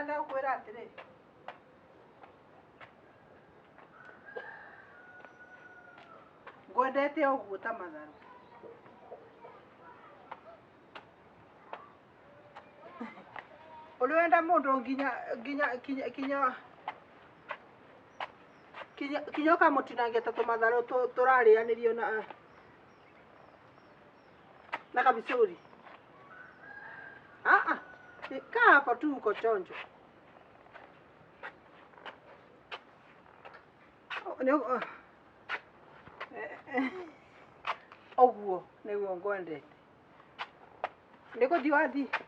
nda kwira atire ngwendete uguo ta matharu Uliwenda mundu kinya kamutinangia tatu matharu turarianirio na kabisuri kaa hapa tu uko chonjo oguo niguo ngwendete nikuthi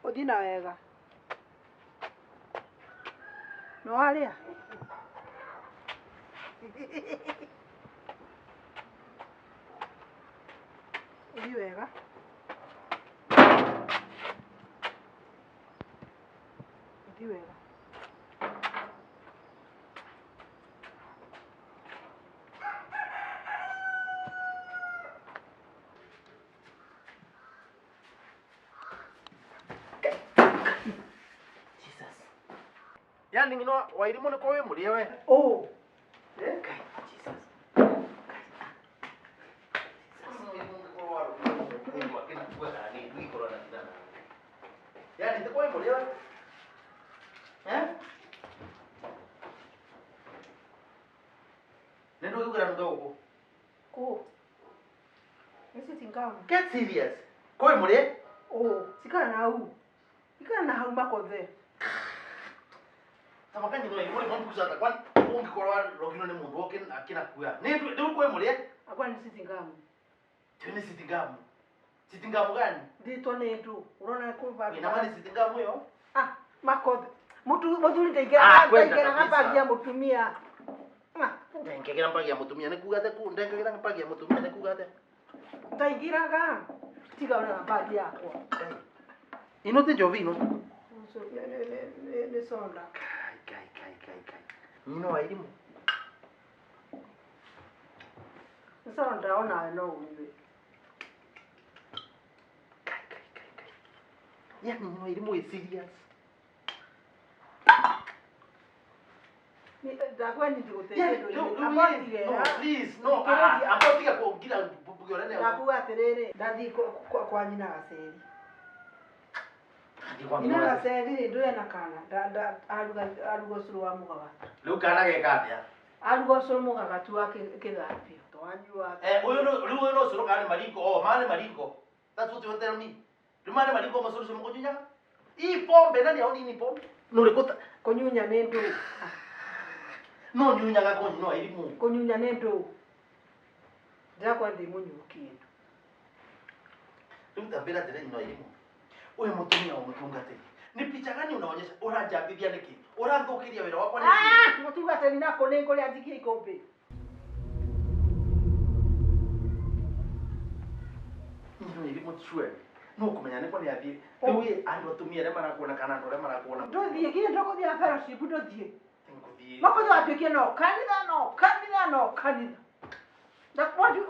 uthi na wega no waria uthi wega uthi wega Yani ngino wairimu ne kowe muri we. Oh. Kai Jesus. Yani te kowe muri we. Nendo ukura ndo uko. Ko. Ese tingamo. Get serious. Kowe muri? Oh, sikana na hau. Sikana na hau Makothe. Tamakanya no ikore kwa kusata kwani ungikorwa rogino ne mundu okin akina kuya. Ndio kowe muri? Akwa ni sitingamo. Tuni sitingamu. Sitingamu gani? Ndito netu. Unaona ko ba. Ina maana sitingamu hiyo? Makothe. Muthuri ndaigera hapa agia mutumia. Ndengegera mpagia mutumia ne kugate ku ndengegera mpagia mutumia ne kugate. Ndaigiraga. Tiga ona bagi yako. Inote jovino. So ne sonda. Kai. Nino wairimu. Sonda ona no uwe. Kai. Yani nino wairimu is serious. Dakwani No, please, no. Apotiga kugira bugorane. Dakuwa terere. Dadi kwa nyina gaseri. Ina gaseri ndo yana kana. Aruga suru wa mugaga. Riu kana gekatya. Aruga suru mugaga tu akigapi. Twanyua. Riu no suru kana mariko. Mane mariko. That's what you tell me. Rimane mariko masuru suru mukunyanya. Ii pombe nani aoni ni pombe? Nurekota konyunya nendo. No nyunyaga konyi no irimu. Konyunya nendo. Ndakwa ndi munyukindu. Tumtambira tena no irimu. Wewe mutumia umutungate. Ni picha gani unaonyesha? Urajambithia niki? Urathukiria wira wakwa niki? Mutungate ni nako nengo ria ndikie ikombe. Ndio irimu tswe. No kumenya niko ni athie. Riu andu atumia re marakuona kana andu re marakuona. Ndothie kile ndoko thia fellowship ndothie. Makothe watuikie no kanitha. That what you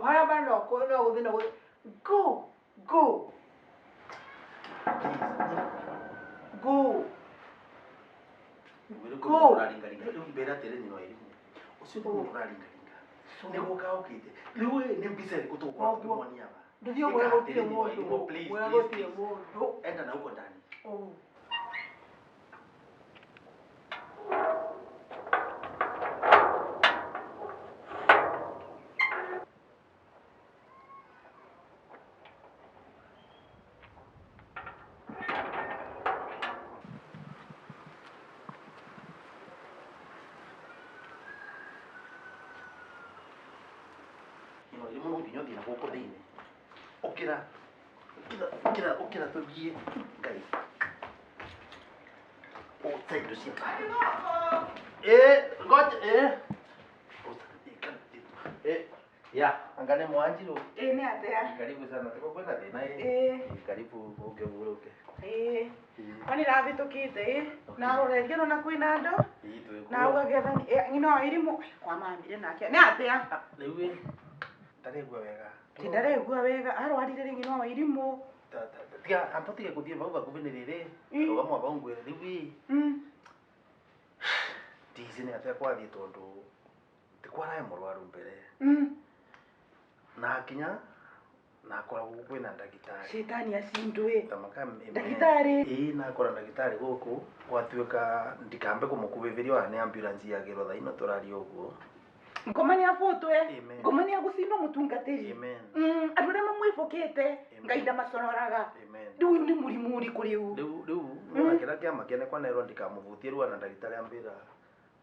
haraba no ko no within go. Go. Mbera tere ni no irimu. Ucio ndo uraringaringa. Ne gukahukite. Riu ni mbisa iri kutukwa kumoni aba. Ndio mwe gotire mundu. Mwe gotire mundu. Enda na huko ndani. Irimu nginyo thina guku thiini. Ukira tugie ngai. Saindo cia. Ngoja ya, angane mwanjiru. Ni atea. Karibu sana. Tuko kwenda thina karibu ugeburuke. Ani ravitukite na rorerio na kwina ndo. Na ugagetha ngino irimu kwa mamire nake. Ni atea. Riu ndaregua wega. Tindaregua wega arwarire ngino irimu. Tiga apa tiga kudia bau aku bener deh. Kalau kamu abang gue lebih. Di sini ada aku ada itu tuh. Tekuara yang mau warung bere. Nah akhirnya, nah kalau gue nanda gitari. Shetani asindwe. Tamakam Gitari. na kora na gitari goko watweka ndikambe kumukubeveriwa ne ambulance ya gero thaino turari uguo. Ngomani afotwe. Amen. Ngomani agusindwa mutungatiri. Amen. Andure mamwifokete. Ngaida masonoraga. Amen. Riu ni murimu uri kuri u. Riu na kira kia makene kwa nero ndikamuvutie rwa na ndagitari ambira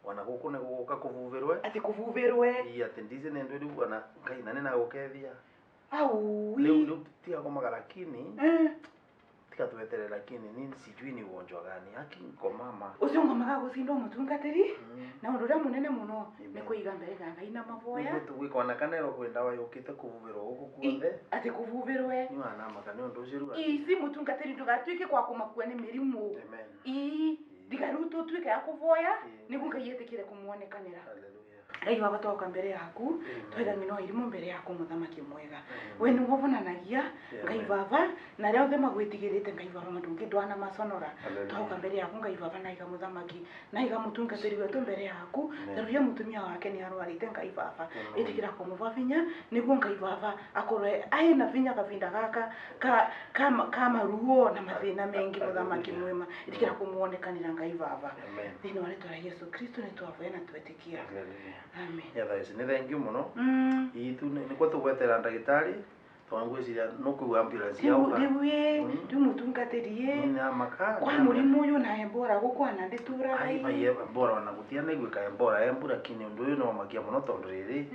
wana guku ne guka kuvuverwe. Ati kuvuverwe. Iya tendize nendo riu wana ngai nane na gukethia. Au. Riu tia koma lakini. Tika tuwetere lakini nini sijui ni ugonjwa gani haki ngomama. Ucio ngomaga gusindwa mutungatiri. Na undu ria munene muno ni kuiga mbere ga ngai na mavoya. Ni gwikona kanero kwenda wa yukite kuvuverwo guku kuothe. Ati kuvuverwe. Ni wana makane undu ucio ruga. Isi mutungatiri ndugatwike kwa kumakua ni mirimu. Amen. Digaruto twike ya kuvoya niguo ngai yetekire kumuonekanira. Hallelujah. Ngai wabatoka mbere yaku twetha ngino irimu mbere yaku muthamaki mwega. We ni wovonanagia ngai baba na ria othe magwitigirite ngai baba ndungi ndwana masonora. Twauka mbere yaku ngai baba na iga muthamaki na iga mutungatiri wetu mbere yaku ndaruria mutumia wake ni arwarite ngai baba itikira kumuva vinya niguo ngai baba akorwe aina vinya kavinda gaka kama ruo na mathina mengi muthamaki mwema itikira kumuonekanira ngai baba thini wa ritwa Yesu Kristo ni twavoya na twetikia. Amen. Ya thaisi ni thengiu muno. Itu ni kwa tugwetera ndagitari twangwiciria no ku ambulance yauka. Ndi mutungatiriye. Ni amaka. Kwa murimu uyu na embora gukwana nditura ai. Ai embora wana gutia na gwika embora embura kini undu uyu no makia muno tondu riri.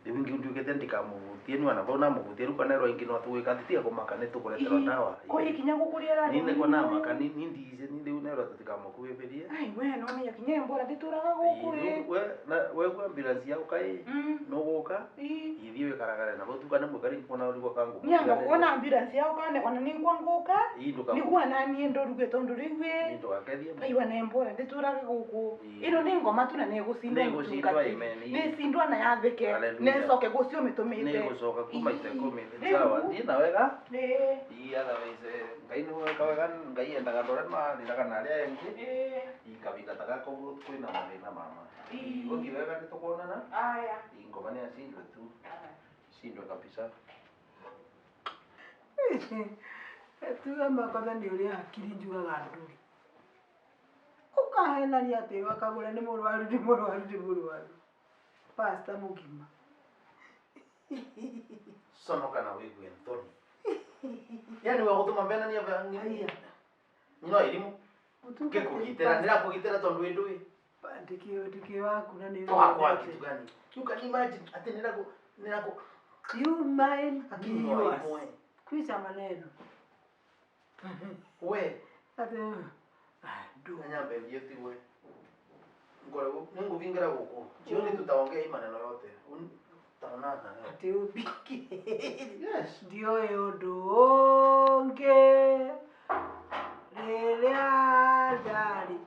Riu ngi undu gete ndikamuvutie ni wana bona muvutie ruka nero ingi no tuwika titia kumaka ni tukuretera ndawa. Ko ikinya gukurira ni ne kona maka ni ndize ni riu nero tutikamukubeberia. Ai we no menya kinya embora nditura gukuri. We kwa ambulance yauka no guka. Ithiwe karagara na botukane mukari kona uri kangu. Nyanga kuona ambulance yauka ne kona ningwa nguka. Niguo nani ndo ruge tondu riwe. Ndo akethia. Ai wana embora nditura guku. Ino ni ngoma tu na ne gusinda mutungatiri. Ni sindwa na yatheke. Nesoke gucio mitumite. Ne gucoka kuma itekumi sawa. Ni na wega? Iya la wese. Ngai no wega ngai endaga ndora ma ndiraga na ria engi. Ikabika taka ko kwina mathina mama. Ngoki wega nitukuonana? Aya. Ngoma ni asindwe tu. Sindwe kabisa. Tuga Makothe ni uri akiri njugaga nduri. Ukahenania ati Kagure ni murwaru. Pastor mugima. Sono kana wigu Anthony. Yani wa gutuma mbena ni abangi. No irimu. Kekugitera ndira kugitera tondu indui. Ndiki waku na ni. Kwa kitu gani? You can imagine ati nirako you mind akiwa kuisa maneno. We Ati do nyambe yeti we. Ngoro ningu vingira guko. Jioni tutaongea hii maneno yote. Taonana. Ati ubiki. Yes. Ndio yodonge. Lelia dali.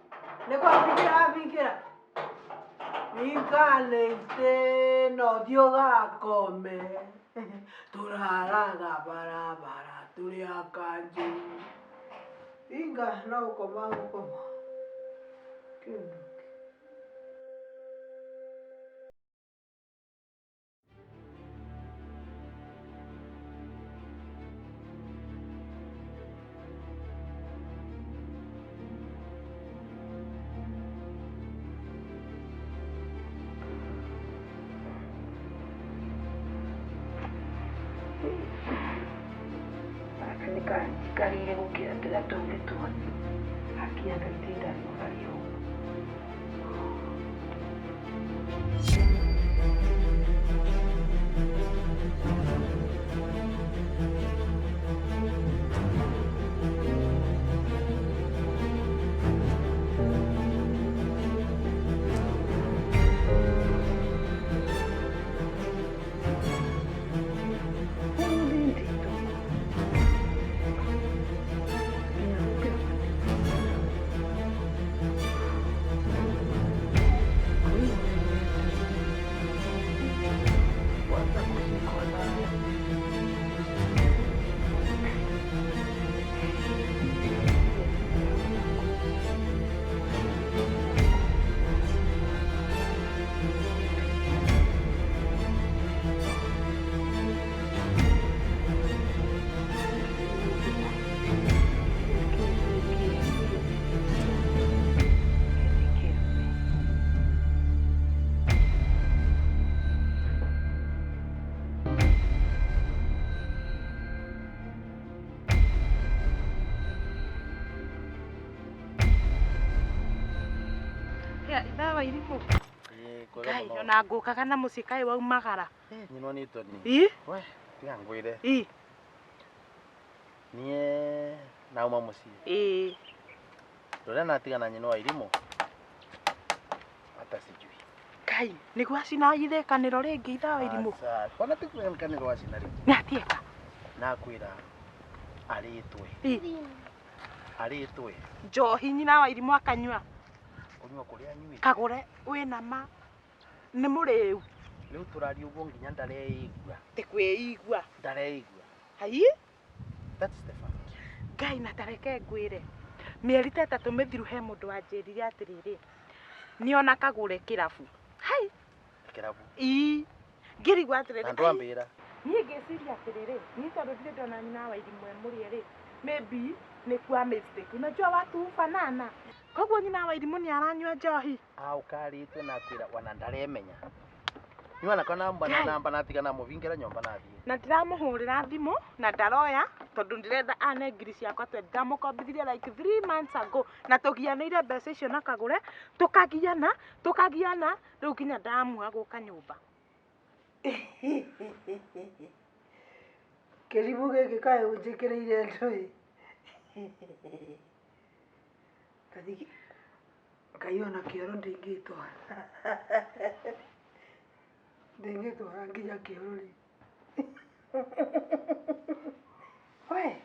Nekwa bikira. Mikale te no dioga come. Turaraga barabara turi akanju. Inga na ukoma. Kindu. Karire gukira ndira tonde tuone. Akia gatira no gario. Ya, dawa irimu. Kwega muno. Na ngukaga na mucikai waumagara. Nyino ni toni. We, tiga ngwire. Nie nauma mucii. Ndore natiga na nyino wa irimu. Hata sijui. Kai, niguo acina ithekaniro ringi ithawa irimu. Asa, kona tikwenkaniro acina ringi. Natieka. Nakwira aritwe. Aritwe. Njohi nyina wa irimu akanyua. Kunyua kuria nyui. Kagure wina ma. Ni muriu. Riu turari uguo nginya ndareigua. Tikweigua. Ndareigua. Hai? That's the fact. Ngai na tareke ngwire. Mieri ta 3 mithiru he mundu anjirire atiriri. Niona Kagure kirabu. Hai. Kirabu. Ngirigwa atiriri. Andu ambira. Niĩ ngĩciria atĩrĩrĩ, niĩ tondũ ndirĩ ndona nyina wa irimu mũrĩe-rĩ, maybe nĩ kwa mistake. Unajua watu hufanana. Koguo nyina wa irimu nĩ aranyua njohi. Ukarĩte na kwĩra wana ndaremenya. Niona kana mbana namba natigana mũvingĩra nyomba nathie. Na ndiramũhũrĩra thimũ na ndaroya tondũ ndirenda ane ngiri ciakwa ndamũkombithirie like 3 months ago na tũgianĩire mbeca icio na Kagure tũkagiana rĩu kinya ndamua gũka nyũmba. Kĩrimũ gĩkĩ kaĩ ũnjĩkĩrĩire ndũĩ. Kathigi Ngai ona kĩoro ndingĩtwara. Ndingĩtwara nginya kĩoro-rĩ. We,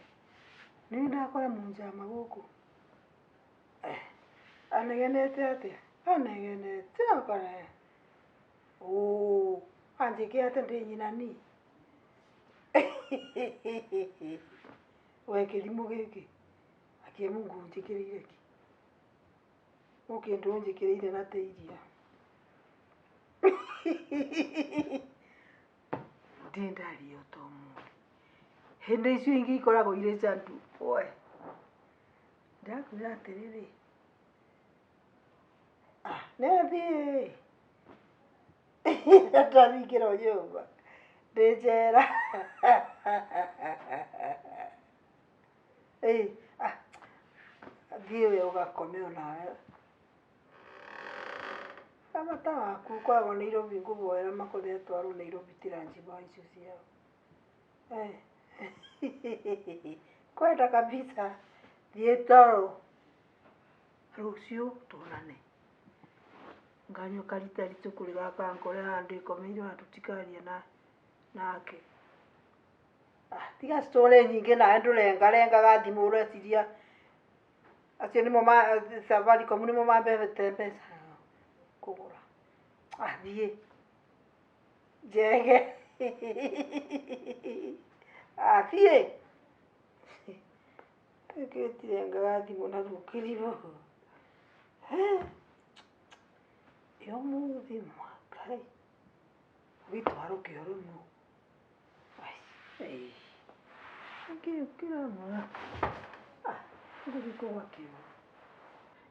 nĩ ndakora mũnjama gũkũ. Anegenete atĩa? Anegenete akara. Anjĩke atĩ ndĩ nyina ni. We kĩrimũ gĩkĩ. Akie Mungu ũnjĩkĩrĩire ki. Mũkĩndũ ũnjĩkĩrĩire na tĩiria. Ndindario tomu. Hĩndĩ icio ingĩ ikoragwo irĩ candu. We. Ndakwĩra atĩrĩrĩ. Nĩathiĩ. Ndathingĩrwo nyũmba. Ndĩ njera. Thiĩ we ũgakome onawe. Bata waku ũkoragwo Nairobi ngũhoera Makothe atwarwo Nairobi tiranjibwa icio ciao. Kwenda kabisa. Thiĩ toro. Rũciũ tuonane. Nganyua karitaritu kũrĩ gaka nkore handũ ikomeire na tutikarie nake. Tiga story nyingĩ nawe ndũrengarengaga thimũ ũreciria acio nĩmo Safaricom nĩmo mambete mbeca kũgũra. Thiĩ njege. Thiĩ gĩtirengaga thimũ na rũkĩrimũ. Yo mũthĩ Ngai gĩtwaro kĩoro nũ. Kĩra mwana. Ngũgĩkũgwa kĩoro.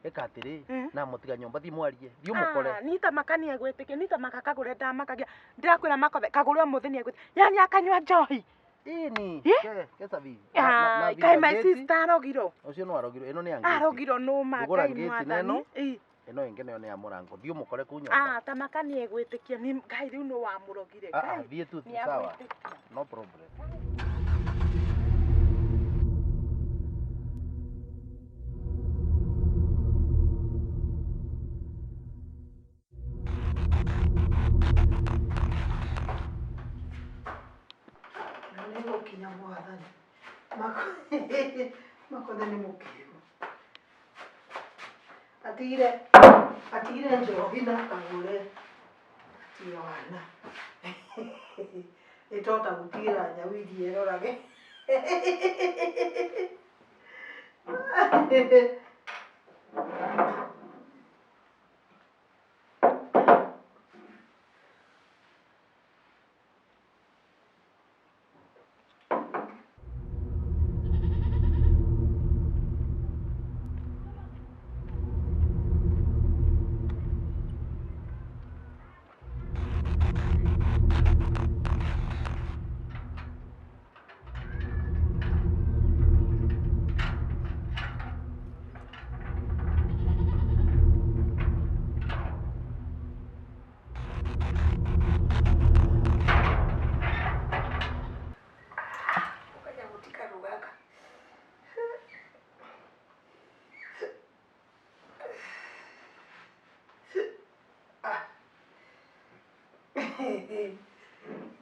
Eka atĩrĩ na mũtiga nyomba thiĩ mwarie. Thiĩ ũmũkore. Nita makania gwĩtĩkia nita makakagũre ndamakagia. Ndĩrakwĩra Makothe Kagure ũmũthĩ nĩ egwĩtĩkia. Yani akanyua njohi. Ini. Kesa vi. Kai my sister arogiro. Ucio no arogiro. Eno nĩ angĩ. Arogiro no makai mwathani. Eno ingĩ nayo nĩ ya mũrango. Thiĩ ũmũkore kũ nyomba. Tamakania gwĩtĩkia ni Ngai rĩu no wamũrogire. Thiĩ tu sawa. No problem. Kinya mwathani. Makothe nĩ mũkĩgu. Atigire njohi na Kagure. Atigire wana. Ĩtota gũtigĩra nyau iria ĩrorage.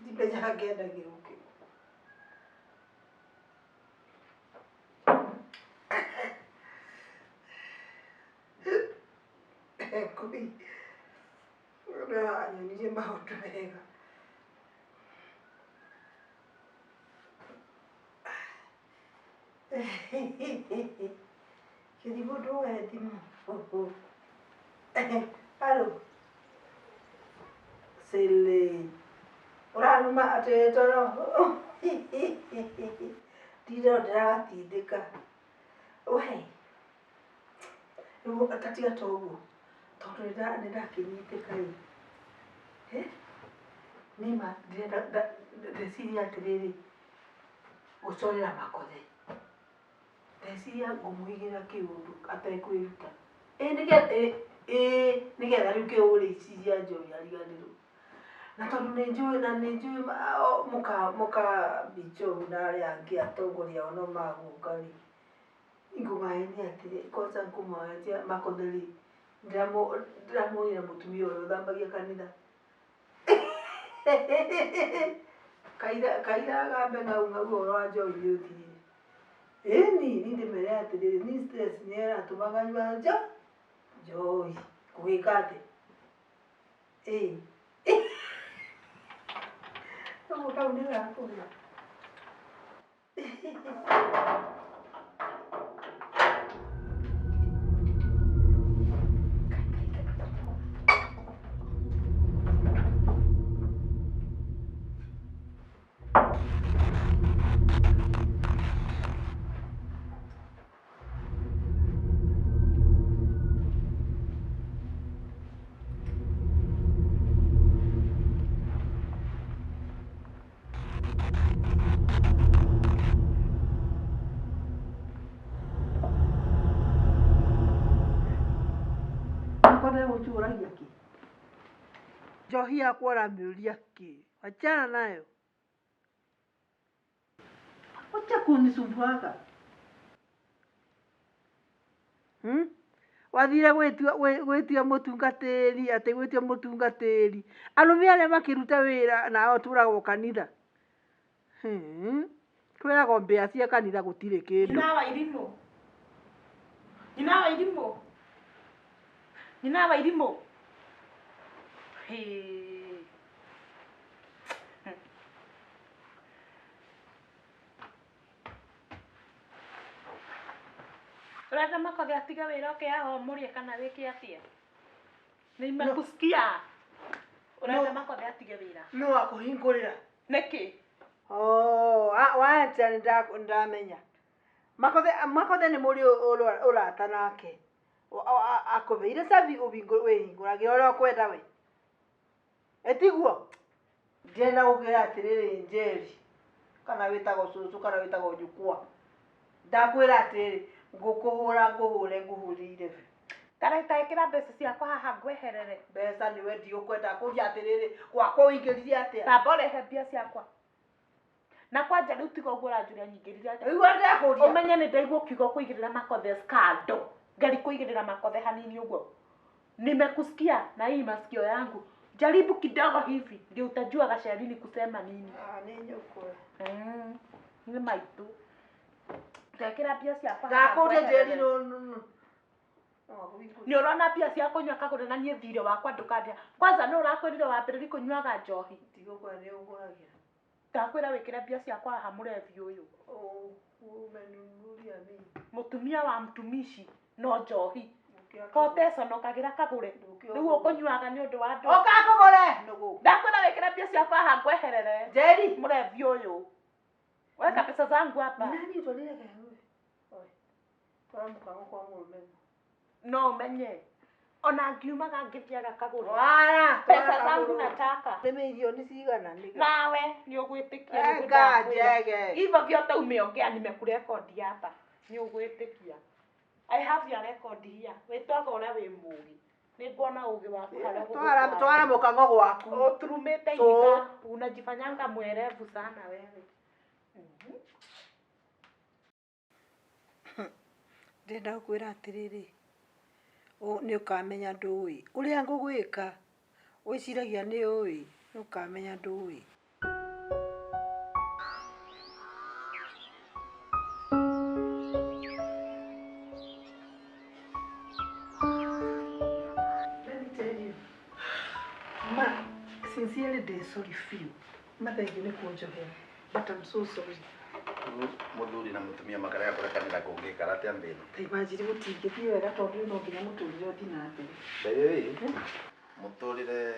ndimenya ngenda gĩũke. Ngui anyonirie maũndũ mega. Gĩthiĩ mũndũ woe thimũ. Halo. Sele. Ũranuma atĩ toro. Ndiro ndĩragatindĩka. We. Rĩu atatiga toguo. Tondũ nĩndakĩnyitĩka ĩ. Nĩma ndeciria atĩrĩrĩ gũcorera Makothe. Ndeciria ngũmũigĩra kĩũndũ atekwĩruta. Nĩgetha rĩu kĩũrĩciria njohi ariganĩrwo. Na tondũ nĩnjũĩ mũka Bichovu na arĩa angĩ atongoria ono magũka rĩ. Ngũmahenia atĩrĩ kwanza ngũmahenia Makothe rĩ. Ndĩramwĩra mũtumia ũrĩa ũthambagia kanitha. Kaira agambe ng'au ũhoro wa njohi nĩũthire. Ĩni ndĩmere atĩrĩrĩ ni stress nĩĩratũmaga nyua njohi. Kũgĩka atĩ. Ũguo kau nĩgakũgĩa. Njohi yakwa ũramĩũria kĩ? Wachana nayo. Wacha kunisumbuaga. Wathire gwĩtia mũtungatĩri atĩ gwĩtia mũtungatĩri. Arũme arĩa makĩruta wĩra nao tũragwo kanitha. Kwĩragwo mbĩa cia kanitha gũtirĩ kĩndũ. Nyina wa irimũ. Urenda Makothe atige wĩra oke haha ũmũrie kana wĩke atĩa? Nimekusikia. Urenda Makothe atige wĩra. No akũhingũrĩra. Nĩkĩ? Wacha ndamenya. Makothe nĩ mũri ũrata nake. Akũbeire cabi wĩhingũragĩra ũrĩa ũkwenda we. Etiguo. Ndĩrenda gũkwĩra atĩrĩrĩ Njeri. Kana wĩtagwo cũcũ kana wĩtagwo njukua. Ndakwĩra atĩrĩrĩ ngũhũrĩire. Tareka ĩkĩra mbeca ciakwa haha ngweherere. Mbeca nĩwe ndigũkwenda kũria atĩrĩrĩ gwakwa ũingĩrire atĩa. Tamba ũrehe mbia ciakwa. Na kwanja rĩu tiga ũguo ũranjũria nyingĩrire atĩa. Igua ndakũria. Ũmenye nĩ ndaigua ũkiuga kũigĩrĩra Makothe skando. Ngari kũigĩrĩra Makothe hanini ũguo. Nimekusikia na hii masikio yangu. Jaribu kidogo hivi ndio utajua Gasharini kusema nini. Nĩ nyũkũra. Nĩ maitũ. Ndekĩra mbia ciakwa. Ndakũria Njeri Nĩ ũrona mbia cia kũnyua Kagure na niĩ thirĩ wakwa ndũkandia. Kwanza nĩ ũrakwĩrire wambĩrĩrie kũnyuaga njohi. Tigũkora nĩ ũgũragira. Ndakwĩra wĩkĩre mbia ciakwa haha mũrevi ũyũ. Umenunulia mimi. Mũtumia wa mtumishi no njohi. Koteso no kagira Kagure. Rĩu ũkũnyuaga nĩ ũndũ wa andũ. Oka Kagure. Ndakwĩra wĩkĩre mbia ciakwa haha ngweherere. Njeri mũrevi ũyũ. Weka pesa zangu hapa. Nani utolile Kagure? Oi. Kwa mkango kwa mũrũme. No menye. Ona ngiumaga ngĩthiaga Kagure. Wala. Pesa zangu nataka. Milioni cigana nĩga. Nawe nĩ ũgwĩtĩkia nĩ ngajege. Hivyo vyote umeongea nimekurekodi hapa. Nĩ ũgwĩtĩkia. I have your record here. Wĩtwaga ũrĩa wĩ mũũgĩ. Nĩngwona ũũgĩ waku harĩa gũgũtwara. Twara mũkango gwaku. Ũturumĩte ihiga. Unajifanyanga mwerevu sana wewe. Ndĩrenda gũkwĩra atĩrĩrĩ. Nĩ ũkamenya ndũĩ. Ũrĩa ngũgwĩka. Wĩciragia nĩ ũĩ. Ukamenya ndui. Sincerely, they're sorry for you. Mother, you need to go here. But I'm so sorry. Muthuri na mutumia makara ya kurekanira kungi karate ambeni. Imagine mutingithie wega tondu no nginya muturire uthi na mbere. Baby, muturire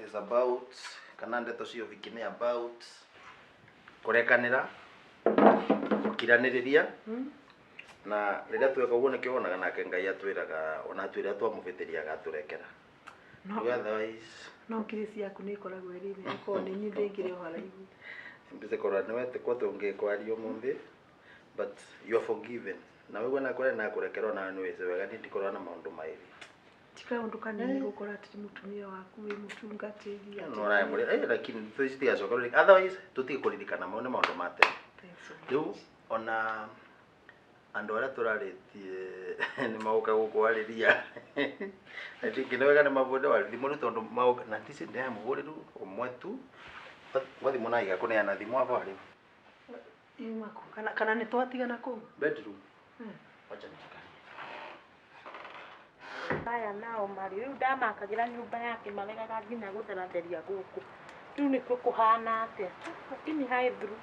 is about kana ndeto cio vikini about kurekanira kukiraniriria na riria tweka uguo nikio wonaga nake Ngai atwiraga ona twira twamubitiria agaturekera. No otherwise no kirisi yaku ni ikoragwo iri ko ni nyithingire haraihu. Mbize korwa ni wete ko tungi kwario mumbi but you are forgiven. Na wewe na kore na kurekerwa na ni wese wega ndikorwa na maundu mairi. Tika undu kanini gukora ati mutumia waku wi mutungatiri ati. No ra muri lakini twisi ya sokoro otherwise tutikuririkana maundu mate. Riu ona andu ara turaritie ni mauka gukwariria ati kinawega ni mabonde wali thimu tondu mauka na tisi ndaya muburiru umwe tu wathi mona iga kuneana thimu ava ri imako kana ni twatigana ku bedroom acha nikakani aya nao mari riu ndamakagira nyumba yake maregaga nginya gutheratheria guku riu ni kuhana atia lakini hai through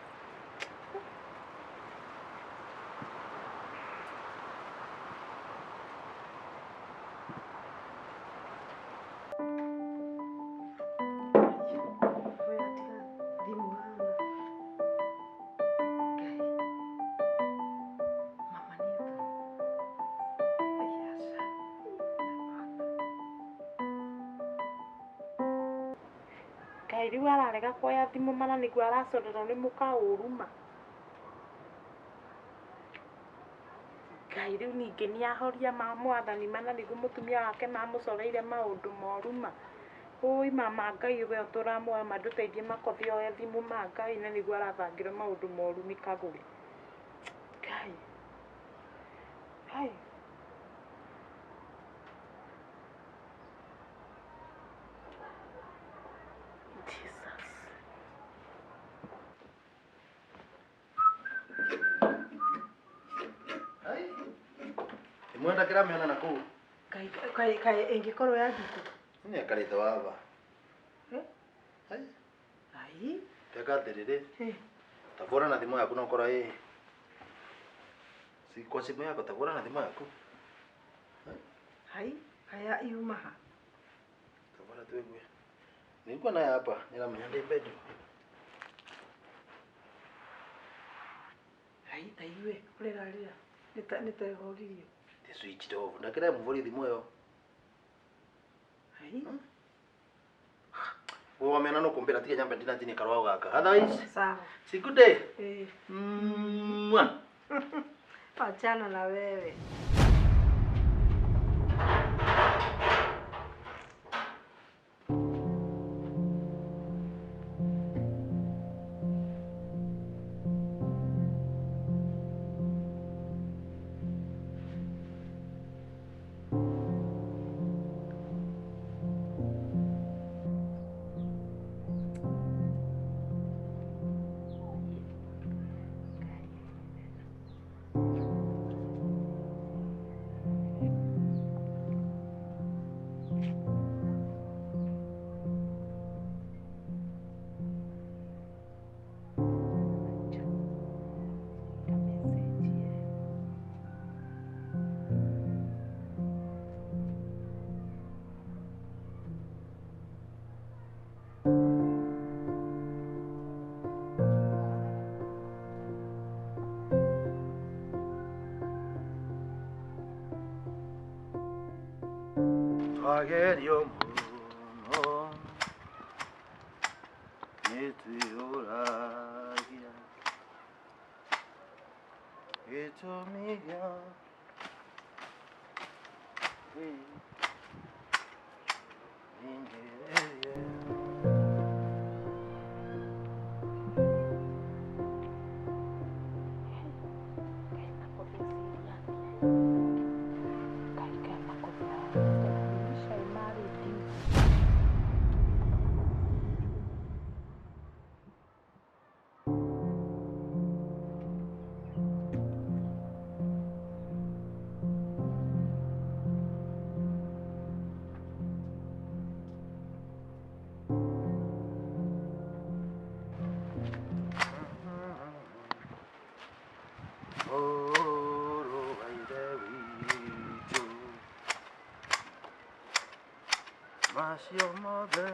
riu ararega kuoya thimu mana niguo aracorerwo ni mukauruma Ngai riu ningi ni ahoria ma mwathani mana niguo mutumia wake mamucoreire maundu moruma oi mama Ngai we turamuoya manduteithie Makothe oye thimu ma Ngai na niguo arathangire maundu moru ni Kagure Ngai mwenda kira miona na ku kai engikorwo ya thiku ni akarite wava ai teka terere tabora na thimu yaku no kora si kwa simu yako tabora na thimu yaku ai haya iumaha tabora twegwe nilikuwa naye hapa nilamenya ndai bedroom ai taiwe kurera rira nitehoririo the switch off ndakira muvuri thimu yo ai wo wamena no kumbira tige nyamba ndina tini karwa gaka otherwise sawa si good day achana na wewe Agerio muno nitioragia itomiga as your mother.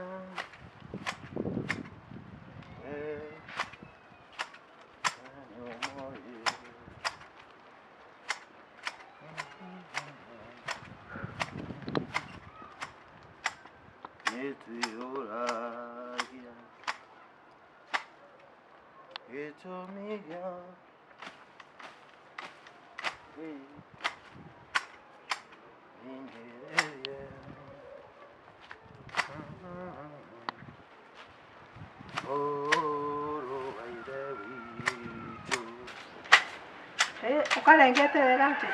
Ukarengete wega ati.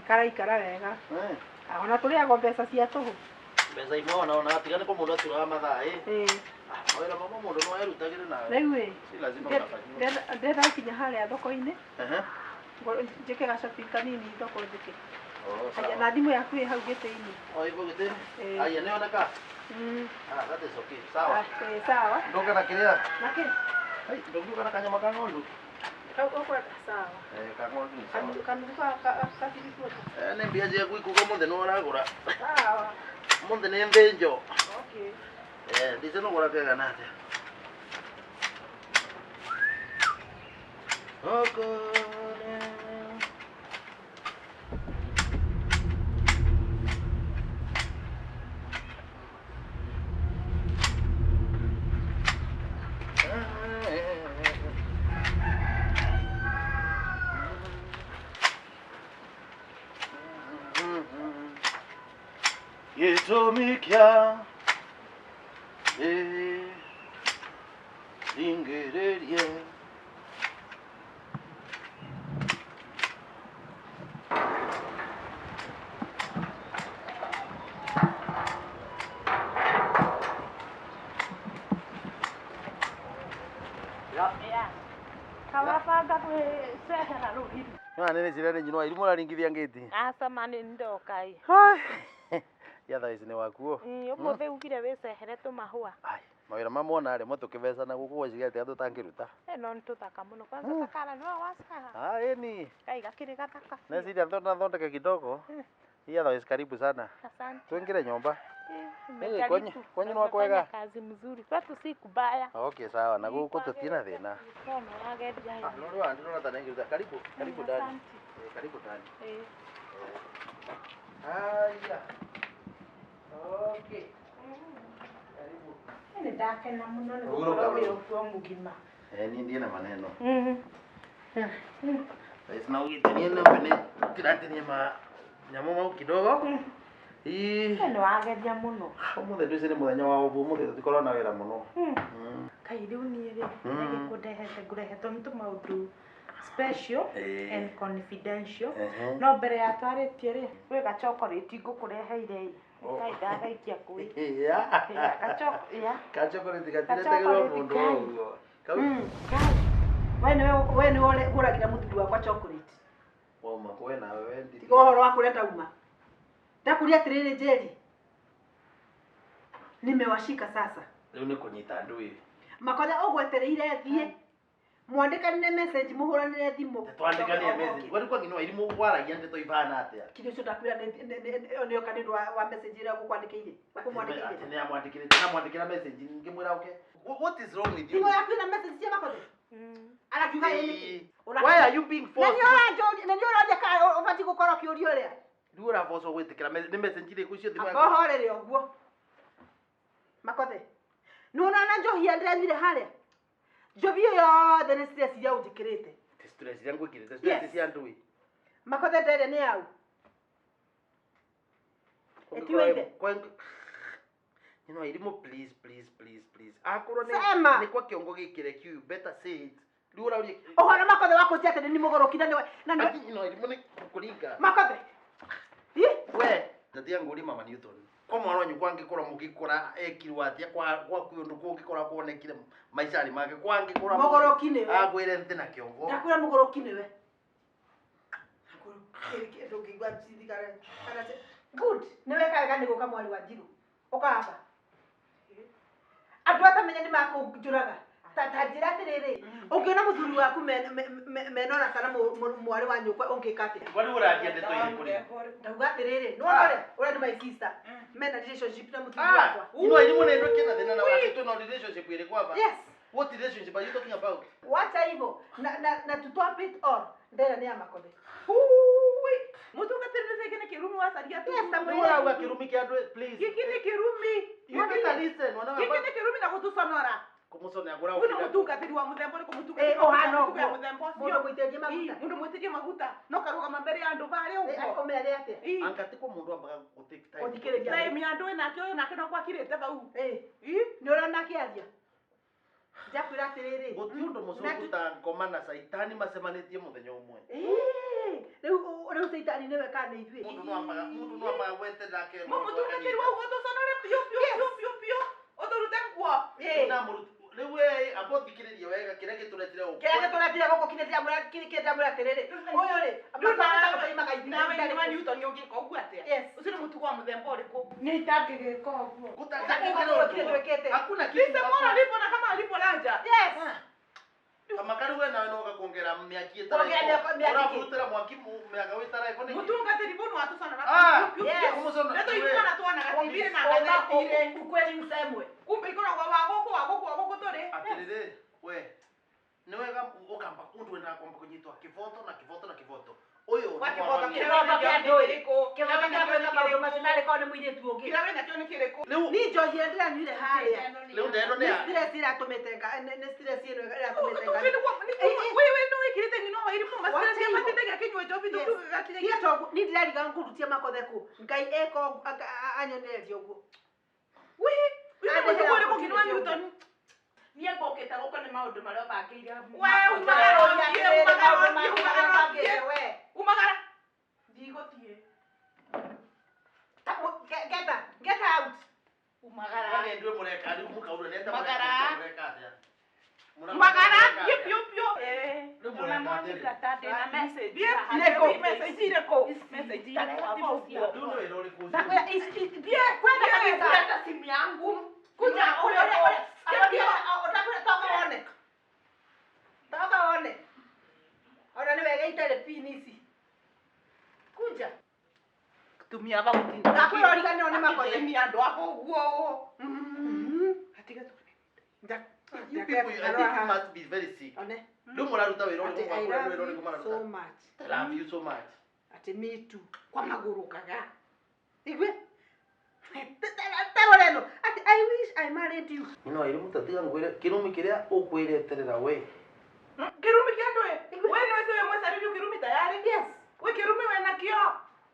Kara wega. Ona turiago mbeca cia tuhu. Mbeca imwe ona tigane ko mundu aturaga mathaa Wira mama mundu no erutagire nawe. Riu si lazima unafanya. Ndenda kinya haria thoko-ini. Njike gacopi kanini thoko njike. Aya na thimu yaku ĩ hau gĩtĩ-inĩ. Ipo gĩtĩ-inĩ. Aya nĩoneka. That is okay. Sawa. Sawa. Ndoka na kĩrĩa? Na kĩ? Ndoka na kanyama ka ng'ondu. Sawa. Ka ng'ondu ni sawa. Kanuka ka nĩ mbia ciaku ikuga mũthĩ nĩ ũragũra. Sawa. Mũthĩ nĩ thĩnjo. Okay. Ndice nũgũra kega na atĩa. Yetomikya ingererie Kawapanga kwĩcehera rũhiru. nĩ cirene nyinwa irimu raringithia ngĩti. Aca mani ndokai. Yatha ici nĩ wakuo. Ũmũthĩ ugire wĩcehere tũmahũa. Mawĩra mamwe rĩmwe tũkĩbecana gũkũ gwĩciria atĩa tũtangĩruta. No nĩ tũthaka mũno. Kwanza takara no wacaha. Ĩni. Kai gakĩrĩ gathaka. Neciria thondeke kidogo. Yatha ici karibu sana. Asante. Tuingire nyumba. Kwenyu ni kwega? Kazi mzuri. Kwetu si kubaya. Okay, sawa. Na gũkũ tũtirĩ thĩna. No yageria hivi. Ndio ndio tanaingiza. Karibu ndani. Karibu ndani. Haya. Okay. Karibu. Ni ndakena mũno nĩ gũkorwo wĩ ũkuo mũgima. Ni ndiye na maneno. Sasa na ugitania na mbele tiratini nyamũ mau kidogo. Nĩ wageria mũno. Ũmũthĩ ndũcĩ nĩ mũthenya wa ũbũ, ũmũthĩ tũtikorwo na wĩra mũno. Kai rĩu niĩ rĩ nĩgĩkũndehete ngũrehetwo nĩ tũmaũndũ special and confidential. No mbere ya twarĩtie rĩ gwĩ gachokorĩti ngũkũreheire Kai ndagaikia kũi. Gachokorĩti gatiretegĩrwo mũndũ ũguo. We nĩ ũgũragĩra mũthuri wakwa chocolate. Woma kwe nawe wendi. Tiga ũhoro wa kũrĩa ndauma. Ndakuria atĩrĩrĩ Njeri. Nimewashika sasa. Rĩu nĩ kũnyita ndũĩ. Makothe ũgwetereire thiĩ. Mwandĩkanĩre message mũhũranĩre thimũ. Twandĩkanĩre message. Wari kwa ngino irimu gwaragia ndeto ibana atĩa. Kile cyo ndakwira nĩ kanĩndũ wa message ĩrĩa ũkwandĩkĩire. Ũkũmwandĩkĩire. Namwandĩkĩra message ngĩmwĩra okay. What is wrong with you? Thimũ yaku ĩna message cia Makothe. Arakiuga yĩnĩ. Why are you being forced? Na nĩ ũroria ka ũbati gũkorwo kĩũrio ũrĩa. Ndio ũraboco gwĩtĩkĩra nĩ message ĩrĩkũ cio thimũ yaku. Ahohorere ũguo. Makothe. Nũna njohia ndĩrethire harĩa. Njobi yothe nĩ stress ya ũnjĩkĩrĩte. Stress yangu ikirete stress cia ndũĩ. Makothe ndere nĩ yau. Etiweide. You know, irimu please. Akorwo nĩ kwa kiongo gĩkire you better say it. Rĩu ũrauria. Ũhoro Makothe wako cia atĩ nĩ mũgoroki na no irimu nĩ kũringa. Makothe. We, ndatia ngũri mama Newton. Kwa mwana wanyu kwangĩkorwo mũgĩkora ekirwo atĩa kwa kũndũ kũngĩkora kuonekire maicari make kwangĩkorwo mũgoroki nĩwe. Agwĩre nte na kiongo. Ndakwĩra mũgoroki nĩwe. Ndũngĩigua cithigare. Good. Nĩwe kaga nĩ gũka mwari wa Njirũ. Ũkahamba. Andũ atamenya nĩ makũnjũraga. Tatajira atiriri. Ungiona muthuri waku menona kana mwari wa nyukwa ungikate. Wali uradia ndeto irikuri. Ndauga atiriri. No uri my sister. Mena relationship na muthuri wakwa. No, you want to get na watu tu na relationship ile kwa hapa. Yes. What relationship are you talking about? Wacha hivyo. Na to top it all. Ndera ni Makothe. Mutu katiribise kene kirumi wasaria tu. Yes, Wewe wa kirumi kia ndwe please. Kikine kirumi. You better listen. Wanawe. Kikine kirumi na kutusonora. Kumusone agora. Uno mutu katiri wa muthembo ko mutu katiri wa muthembo. Mundu mwiteje maguta. Mundu mwiteje maguta. No karuga mambere ya andu bare uko. Omere ate. Ankati ko mundu ambaga gutake time. Othikiriria. Time ya andu na kyo na kino kwa kirete bau. Ni urona kiaria. Jakwira atiriri. Gutiundu mucungu ta ngoma na saitani macemanitie muthenya umwe. Riu saitani niwe kana ithui. Mundu no ambaga wete ndake. Mutu katiri wa ugotusonora pio. Otorute kwa. Na muruti. Riu we abothikiriria wega kire gituretire uko. Kire gituretire goko kinetira mura kirikete mura atiriri. Uyu ri. Nawe ni wani utonye ugiko guate. Yes. Usiri mutu kwa muthembo uriko. Ni itake giko. Kutaka hakuna kitu. Sisi mbona alipo na kama alipo laja. Yes. Kama kari we nawe no gakuongera miaki etara. Ora kurutira mwaki miaka witara iko ni. Mutunga telefoni watu sana na. Yes. Kumusona. Ndio iko na tuana gatibire na ngatire. Ukweli usemwe. Kumbe iko na wagoko tore. Atirire we. Niwega ukamba kundu wenda kwamba kunyitwa kivoto na kivoto. Uyu kivoto kia ndoi. Kivoto kia kwenda maundu macinari kwa ni mwiritu ungi. Kirawe na kyo ni kireko. Ni njohi ndira nyire haria. Leo ndeno ne. Stress iratumitenga ne stress ino iratumitenga. Wewe no ikirite ngino wa irimu stress ya matete kinywe jobi tu gakire. Kieto ni ndiriga nkurutia Makothe ku. Ngai eko anyonerio guo. Wewe ndio kwa nini kinwa ni utoni. Niye ngokita guko ni maundu maria bangiire. Wewe umagara. Ndigotie. Get out. Umagara. Wale ndio mureka ari mukaura neta mureka atia. Magara, pio. Una monica tate na message. Bien, message ireko. Message ireko. Ndio ndio ile kuzi. Bien, kwenda kabisa simu yangu. Kuja ule. Toka one. Ora ni wega itele pinisi. Kuja. Tumia ba mutinda. Nakwira origane one Makothe. Ni ando ako guo. Atiga tu. You people, I think you must be very sick. One. Ndio muraruta wero ni kumakura wero ni kumara. So much. I love you so much. Ati me too. Kwa maguru kaga. Igwe. Taroreno. Ati I wish I married you. No, iri mutatiga ngwire kirumi kiria ukwireterera we. Kirumi kiandwe. Wewe no wewe mwesa review kirumi tayari? Yes. We kirumi wewe na kio.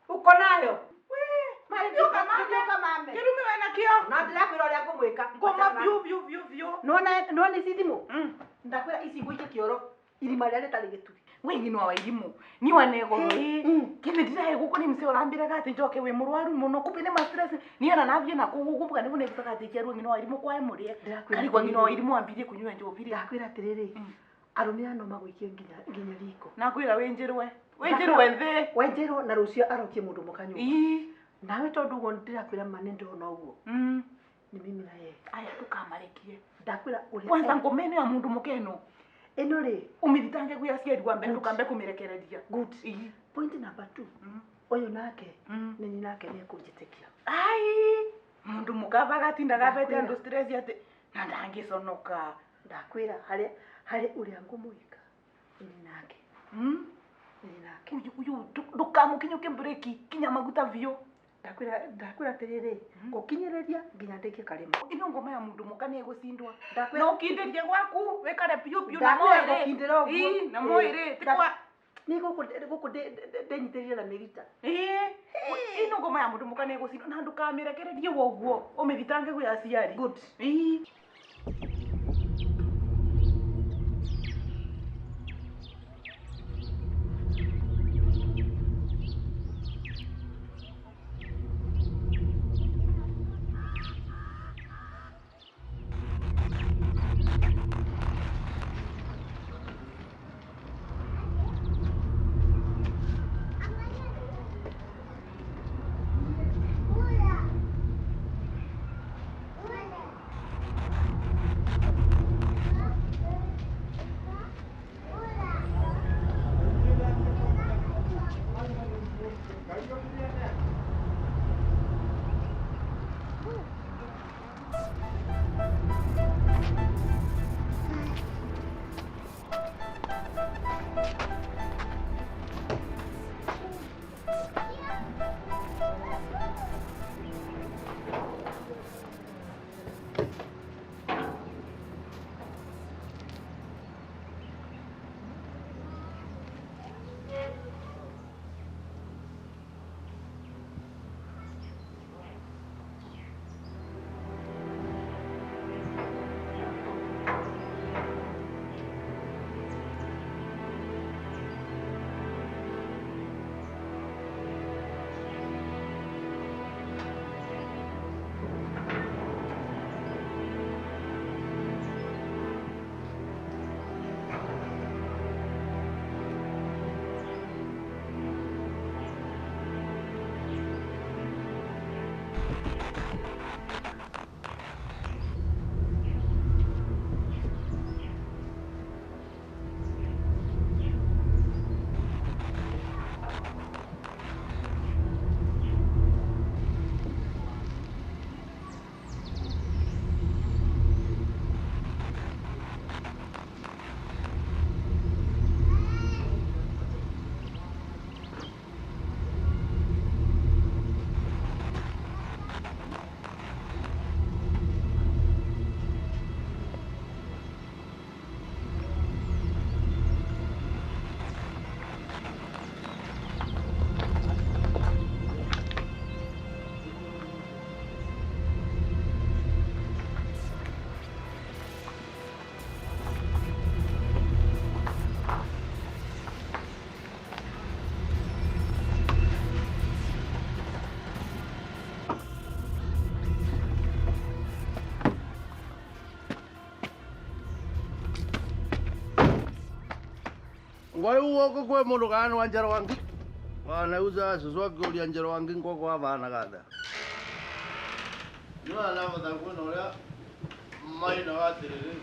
Uko nayo. We, marivyo kama kirumi wewe na kio. Na ndira kwira ria ngumwika. Ngoma vyo. No ni sithimu. Ndakwira ici ngwike kioro. Irima ria ritari gituri. We ngino wa irimu. Ni wanego kime ndirahe guko ni mse orambira gati njoke we murwaru muno kupine ma stress ni ana navye na kugukumbuka ni bune kutaka tikiaru ngino wa irimu kwa emurie. Kali kwa ngino wa irimu ambirie kunywa njobi. Ndakwira atiriri. Arumia no magwikie nginya riko. Nakwira wenjerwe nthi. Wenjerwo na rucio arokie mundu mukanyu. Nawe tondu ugo ndirakwira mane ndona uguo. Ni mimi na yeye. Aya tukamarekie. Ndakwira uri. Kwanza ngomeno ya mundu mukeno. Eno ri umithitange kuya ciari wa mbere tukambe kumirekereria. Good. Point number 2. Oyo nake ni nake ni kunjitikia. Ai mundu mukava gatinda gabete andu stress ate na ndangiconoka. Ndakwira hari uri angumuika. Ni nake. Ni nake. Uyu ndukamukinyuke breki kinya maguta vyo. Ndakwira tiriri gukinyereria nginya ndike karimo. Ino ngoma ya mundu mukane gusindwa. Ndakwira no kinderie gwaku wekare pio na moire. Na moire tikwa ni guku denyitiriria na mirita. Ino ngoma ya mundu mukane gusindwa na ndukamirekererie woguo umithitange guya ciari. Good. Ngoi uoko kwe mundu kana wanjaro wangi. Wana uza suzuki uli anjaro wangi ngoko avana kada. Nua na mata kuna oria mai na watiriri.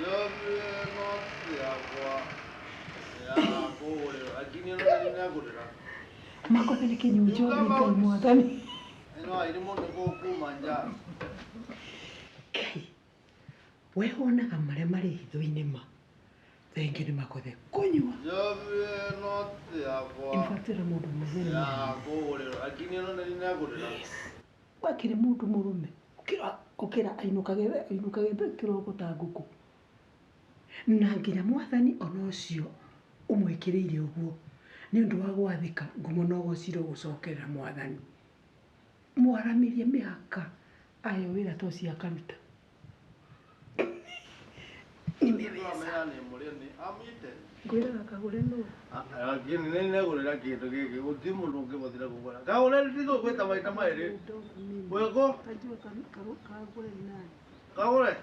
Yobe no ya kwa. Ya kore akini no ni ngurira. Makothe ni kinyujo ni kai mwathani. Eno iri mundu kumanja. We wonaga maria mari hitho-inĩ ma thengi nĩ Makothe kũnyua infatĩra mũndũ mũthenya wakĩrĩ mũndũ mũrũme ũkĩra ainũkage kĩroko ta ngũkũ na nginya mwathani ona ũcio ũmwĩkĩrĩire ũguo nĩ ũndũ wa gwathĩka ngumo no gũcirwo gũcokerera mwathani mwaramĩrie mĩhaka ayo wĩra to cia karuta Gwĩraga Kagure no. Lakini nene gurira kindu giki guti mundu ungibotira kugura. Kagure ndigo gweta maita mairi. Wego? Kagure ni nani? Kagure.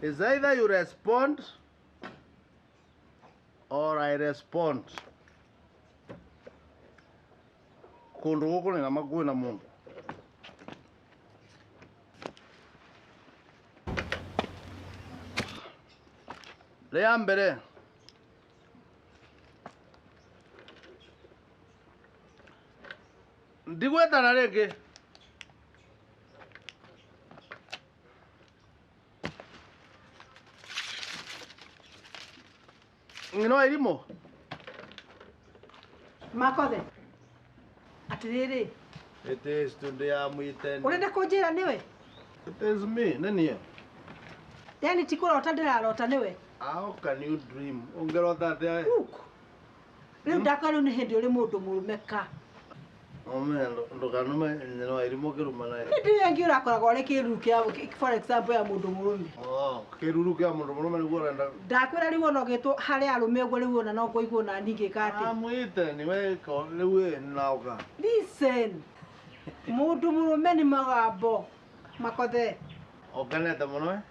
Is either you respond or I respond. Kundu guku ni namakui na mundu. Rea mbere. Ndigweta na rĩngĩ. Ngino irimo. Makothe. Atiriri. It is today amwite. Urenda kũnjĩra nĩwe? It is me. Nani ye? Yani tikurota ndirarota nĩwe. How can you dream? Ungerota atia? Rĩu ndakora nĩ hĩndĩ ũrĩ mũndũ mũrũme ka. Ndukanume no irimo kiruma naye. Hĩndĩ yengi ũrakoragwo ũrĩ kĩruru kĩa for example ya mũndũ mũrũme. Kĩruru kĩa mũndũ mũrũme nĩguo ũrenda. Ndakwĩra rĩu ona ũgĩtwo harĩa arũme ũguo rĩu ona no kũigua na ningĩka atĩ. Amwite niwe rĩu naoka. Listen. Mũndũ mũrũme nĩ magambo. Makothe. Okanete mũno?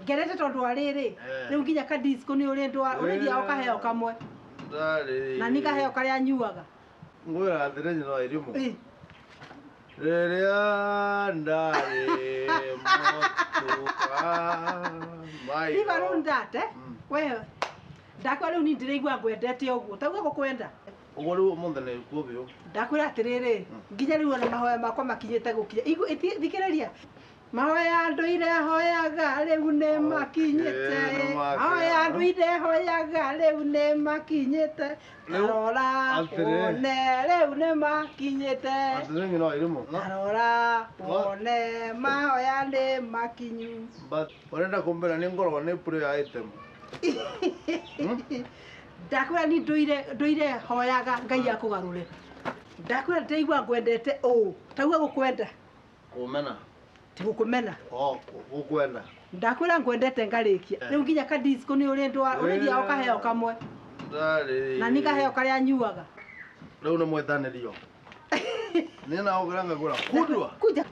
Ngerete tondũ wa rĩrĩ. Rĩu nginya ka disco nĩ ũrĩndia ũkaheo kamwe. Ndari. Na nĩ kaheo karĩa nyuaga. Ngwĩra atĩrĩ no irimo. Rĩrĩa ndarĩ mũtuka. Iva rĩu ndate. Wewe. Ndakwa rĩu nĩ ndĩraigua ngwendete ũguo. Tauga gũkwenda. Ũguo rĩu ũmũthĩ nĩ kuo biũ. Ndakwĩra atĩrĩrĩ. Nginya rĩu ona mahoya makwa makinyĩte gũkinya. Thikĩrĩria. Mahoya ndũire hoyaga rĩu nĩ makinyĩte. Mahoya ndũire hoyaga rĩu nĩ makinyĩte. Arora one rĩu nĩ makinyĩte. Atĩrĩ no irimo. Arora one mahoya nĩ makinyu. But ũrenda kũmbĩra nĩ ngoragwo nĩ prayer item. Ndakwĩra ni ndũire hoyaga Ngai akũgarũre. Ndakwĩra ndĩraigua ngwendete ũũ. Tauga gũkwenda. Kũmena. Tigũkũmena. Gũkwenda. Ndakwĩra ngwendete ngarĩkia. Rĩu nginya ka disco nĩ ũrĩndia ũkaheo kamwe. Ndari. Na nĩ kaheo karĩa nyuaga. Rĩu nĩ mwetanĩrio. Nĩ na ũgĩra ngagũra. Kudwa. Kuja.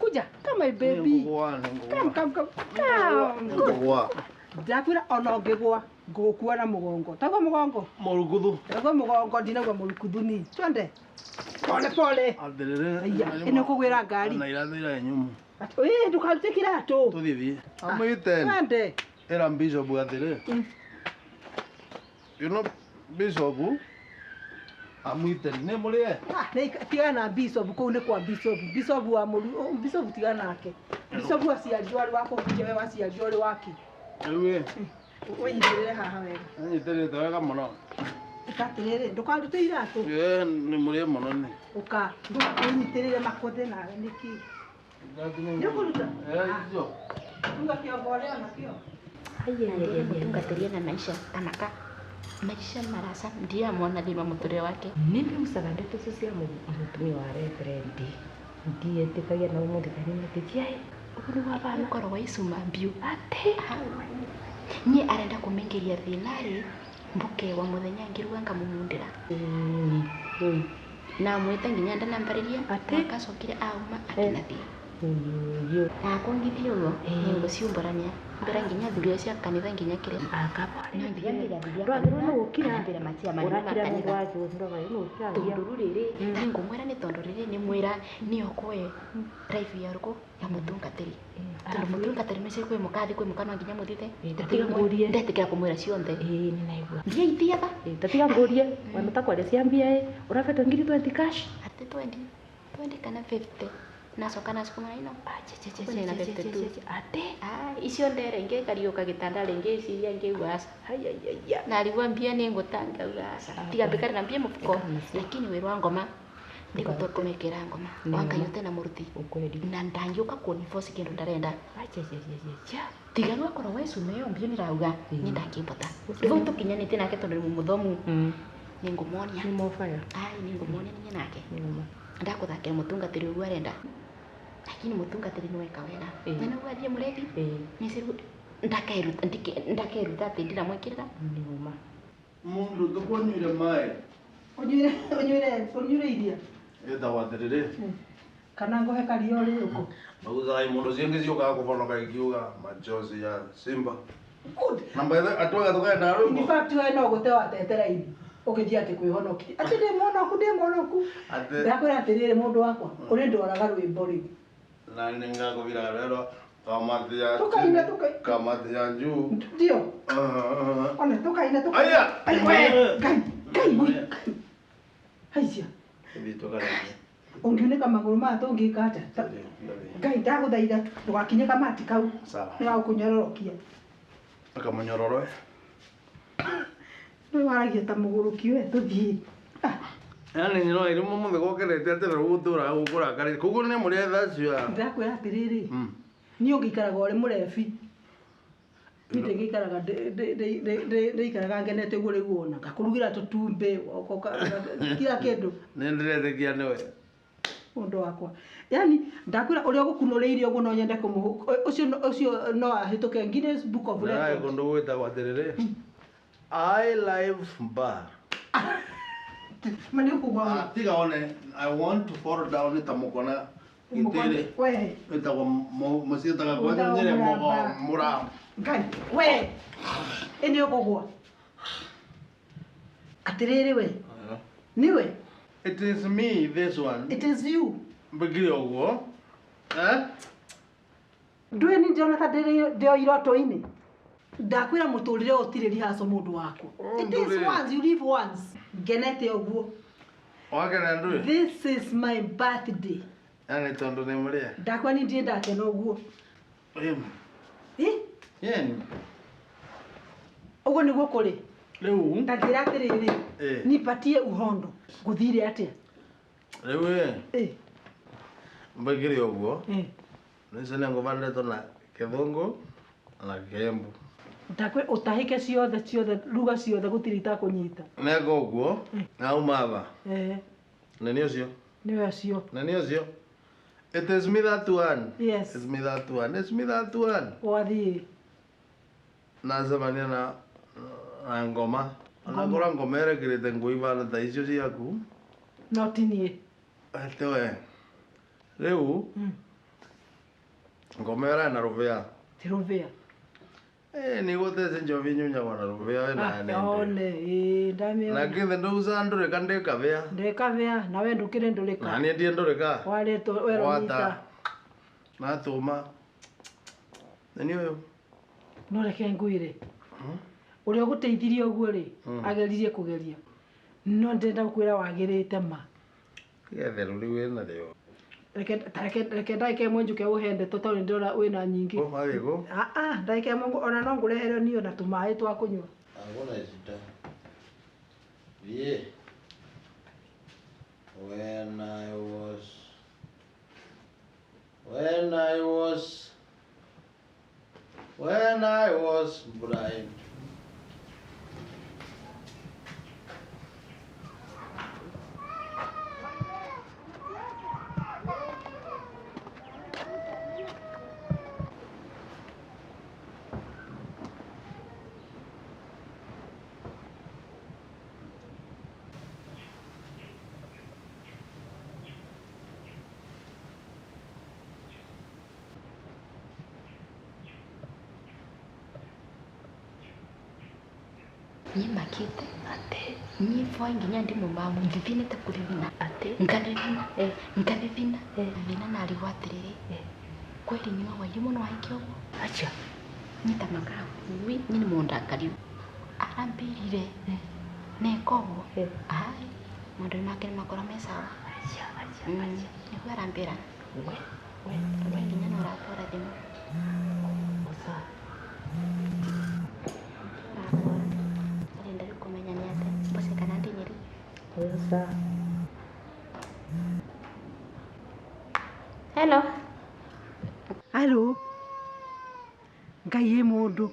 Come my baby. Come. Ngũgwa. Ndakwĩra ona ũngĩgwa ngũgũkua na mũgongo. Tagwa mũgongo. Mũrukuthu. Tagwa mũgongo ndinagwa mũrukuthu ni. Twende. Pole. Atĩrĩrĩ. Ĩno kũgwĩra ngari. Na irathĩra nyumu. Ndũkarute kĩratũ. Tũthithie. Amwite. Twende. Era bishop atĩrĩ. You know bishop amwite nĩ mũrĩe. Tiga na bishop kũu nĩ kwa bishop. Bishop wa mũru. Bishop tiga nake. Bishop aciarirwo arĩ wa kũhukia we waciarirwo ũrĩ waki. Rĩu Wĩnyitĩrĩre haha wega. Nyitĩrĩte wega mũno. Atĩrĩrĩ ndũkarute iratũ. Nĩ mũrĩe mũno nĩ. Ũka wĩnyitĩrĩre Makothe nawe nĩkĩ. Nĩũkũruta? Hizo. Tunga kĩongo ũrĩa nakĩo. Tungatĩria na maisha anaka maisha marasa ndiye amona thima mũtũrĩre wake. Mimi usaga ndeto cia mũtumia wa reverend ndiye tikagia na ũmũthikania atĩtiai ũguo wa bana koro wa isuma mbiu ate ni arenda kũmengeria thĩnarĩ mbuke wa mũthenya ngĩruga ngamũmundĩra na mwĩte nginya ndanambarĩria akacokire auma akinathi Yo. Akongithia uguo ni guciumburania mbere nginya thurio cia kanitha nginya kire Ndwagĩrĩirwo nĩ gũkira mbere macia manene ũrakira mũndũ makanitha wake ndwagĩrĩirwo nĩ gũkira tondũ rĩrĩ nĩ ngũmwĩra nĩ tondũ rĩrĩ nĩ mwĩra nĩ okoe life ya ruko ya mũtungatĩri tondũ mũtungatĩri nĩ cio kwĩ mũkathi kwĩ mũkano nginya mũthithe tatiga ngũrie ndetĩkĩra kũmwĩra cionthe nĩ naigua ndiaithiaga tatiga ngũrie wana takwaria ciambia ũrabeta ngiri 20 cash ati 20 kana 50 nacoka nacikũmana ino kwĩna 52 ate icio ndere ingĩ kariũka gĩtanda rĩngĩ iciria ngĩigua aca na rigua mbia nĩ ngũtangauga aca tiga mbĩkarĩ na mbia mũfuko lakini wĩra wa ngoma ndĩgũtua kũmekĩra ngoma wangaiyũte na mũruti na ndangĩũka kũniboci kĩndũ ndarenda tiga no akorwo wecume ĩyo mbio nĩrauga nĩ ndangĩmbota vau tũkinyanĩtie nake tondũ nĩ mũthomu nĩ ngũmonia nĩ ngũmonia ninye nake ndakũthakĩra mũtungatĩri ũguo arenda lakini mũtungatĩri nĩ weka wega na nĩguo athiĩ mũrĩthi nĩciru ndakeruta atĩ ndiramwĩkĩrĩra Mundu ndũkũnyuire maĩ Ũnyuire iria ĩtagwo atĩrĩrĩ kana ngohe kario rĩũkũ maguthai mũndũ ciĩngĩ ciũkaga kũbonoka ikiuga machozi ya simba namba atwaga tũkaenda rũmbo in fact we no gũte watetera irio ũgĩthiĩ atĩ kwĩhonokia atĩ ndĩ mũhonoku ndakwĩra atĩrĩrĩ mũndũ wakwa ũrĩ ndwaraga rwĩmbo rĩu na nĩngakũbira rero kamati ya njuu ndio ona tukaina aya ngai haicia ũngiunĩka magũrũ maya tũngĩka atĩa ngai ndagũthaitha ndũgakinye kamati kau nĩgagũkũnyororokia akamunyororo nĩ waragia ta mũgũrũki we tũthiĩ yani no irimo mũthĩ gũkerete atĩ rĩu gũtũra gũkũrakarĩte koguo nĩ mũrĩetha cio ndakwĩra atĩrĩrĩ niĩ ũngĩikaraga ũrĩ mũrebi niĩ ndĩgĩikaraga ndĩikaraga ngenete ũguo rĩu wona ngakũrugĩra tũtumbĩ kila kĩndũ nĩ ndĩretĩkia nĩwe mũndũ wakwa yani ndakwĩra ũrĩa ũgũkunũrĩirie ũguo no nyende ũcio no ahĩtũke Guinness Book of Records kũndũ gwĩtagwo atĩrĩrĩ I live bar mani ũkũgwa tiga one I want to fall down ta mũkona itĩrĩ ĩtagwo mũciĩtaga kwenda nyere mũra ngai we ĩnĩ ũkũgwa atĩrĩrĩ we niwe it is me this one it is you mbĩgire ũguo ndũĩ nĩ ndĩrona ta ndĩo iroto-inĩ ndakwĩra mũtũrĩre ũtirĩ rihaco mũndũ wakwa it is once you live once ngenete ũguo wakena ndũĩ this is my birthday yani tondũ nĩ mũrĩa ndakwĩra nĩ ndĩ ndakena ũguo yeni ũguo nĩguo kũrĩ rĩu ndangĩra atĩrĩrĩ nipatie uhondo ngũthire atĩa rĩu mbĩgire ũguo nĩcene ngũbanĩtwo na kĩthũngũ na kĩembu ndakwĩra ũtahĩke ciothe ruga ciothe gũtirĩ itakũnyita neka ũguo na umatha nĩ ũcio nĩwe ũcio nĩ ũcio it is me that one yes it's me that one it's me that one wathiĩ nacemania na ngoma onakora ngoma erekĩrĩte nguo ibana ta icio ciaku no ti niĩ ete we rĩu ngoma ĩrĩa na rũbĩa ti rũbĩa nĩ gũtece njobi nyunyagwo na rũbĩa one na kĩnthe ndũgucaga ndũrĩka ndĩkabĩa ndĩkabĩa na we ndũkĩrĩ ndũrĩka na niĩ ndiĩ ndũrĩka warĩtwo weronyita natũma nĩ ũyũ no reke ngwĩre ũrĩa ũgũteithirie ũguo rĩ ageririe kũgeria no ndenda gũkwĩra wagĩrĩte ma getherũ rĩu wĩnarĩo reke ndagĩka ĩmwe njũke ũhende tondũ nĩ ndĩrona wĩna nyingĩ ndagĩka ĩmwe ona no ngũrehere niĩ na tũmaĩ twa kũnyua when I was blind Ni Makothe. Ate. Ni foi nginya ndi mumamu ndithine ta kurivina. Ate. Nkanivina. Nkanivina. Vina na aliwatiriri. Kweli ni wa yumo no aikyo. Acha. Nyita makao. Wi ni monda kariu. Arambirire. Nekowo. Ai. Mundu make makora mesawa. Acha. Ni kwa arambira. We nginya no rakora thimu. Osa. Ndio kumenya ni ate. Bose kana ndi nyeri. Osa. Hello. Halo. Ngai mundu.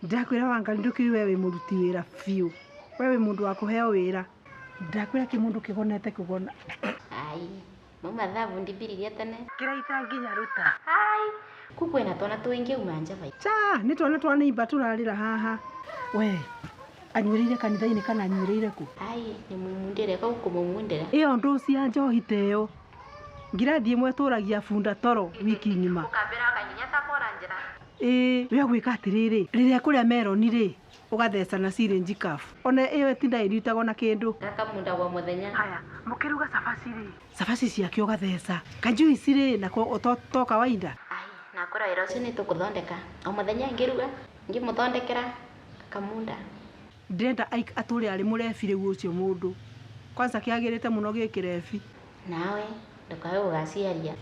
Ndakwira wanga ndukiri wewe muruti wira fiu. Wewe mundu wa kuheo wira. Ndakwira ki mundu kigonete kugona. Ai. Mama thabu ndibiririe tene. Kiraita nginya ruta. Ai. Kukwena twana twingi umanja vai. Cha, ni twana twanimba turarira haha. We. Anyureire kanitha-ini kana anyureire ku? Ai, ni mumundire ka ukumumundira. Iyo ndu cia njohi teyo. Ngirathie mwe turagia funda toro wiki nyuma. Ukambira akanyinya ta kora njira. We gwika atiriri, riria kuria meroni ri, ugatheca na syringe kafu. Ona iyo tinda irutagwo na kindu. Kaka munda wa muthenya. Haya, mukiruga cabaci ri. Cabaci ciake ugatheca. Kanjui ciri na ko to kawaida. Ai, na kora wira ucio ni tukuthondeka. O muthenya ngiruga, ngimuthondekera kamunda. Ndenda aturi ari murebi riu ucio mundu. Kwanza kiagirite muno gikirebi. Nawe ndukawe ugaciaria.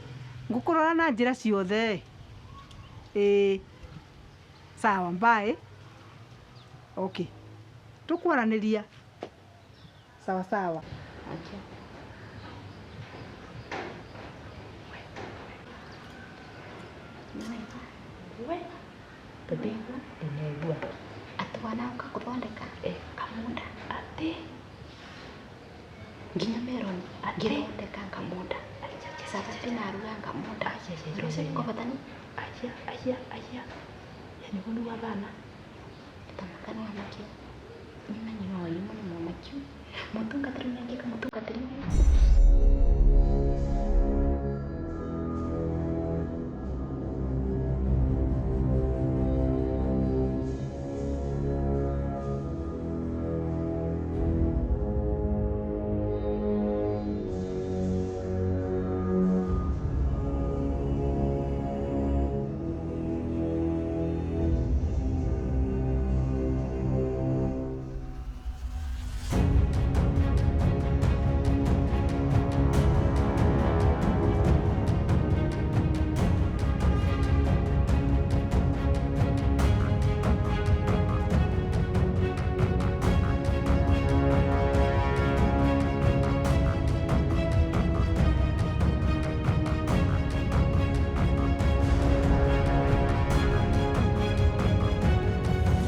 Ngukurora na njira ciothe. Sawa, bye. Okay. Tukwaraniria. Sawa sawa. Okay. We. Tadiwa inaigua. Atwana ukakuthondeka. Kamunda. Ati. Nginya meroni. Ngirondeka kamunda. Sasa pinaruga kamunda. Rose niko batani. Aya. Yani hunu wabana. Tamakana wa makia. Nyina nyino yumo ni mwamakyu. Mutunga trimenge kamutunga trimenge.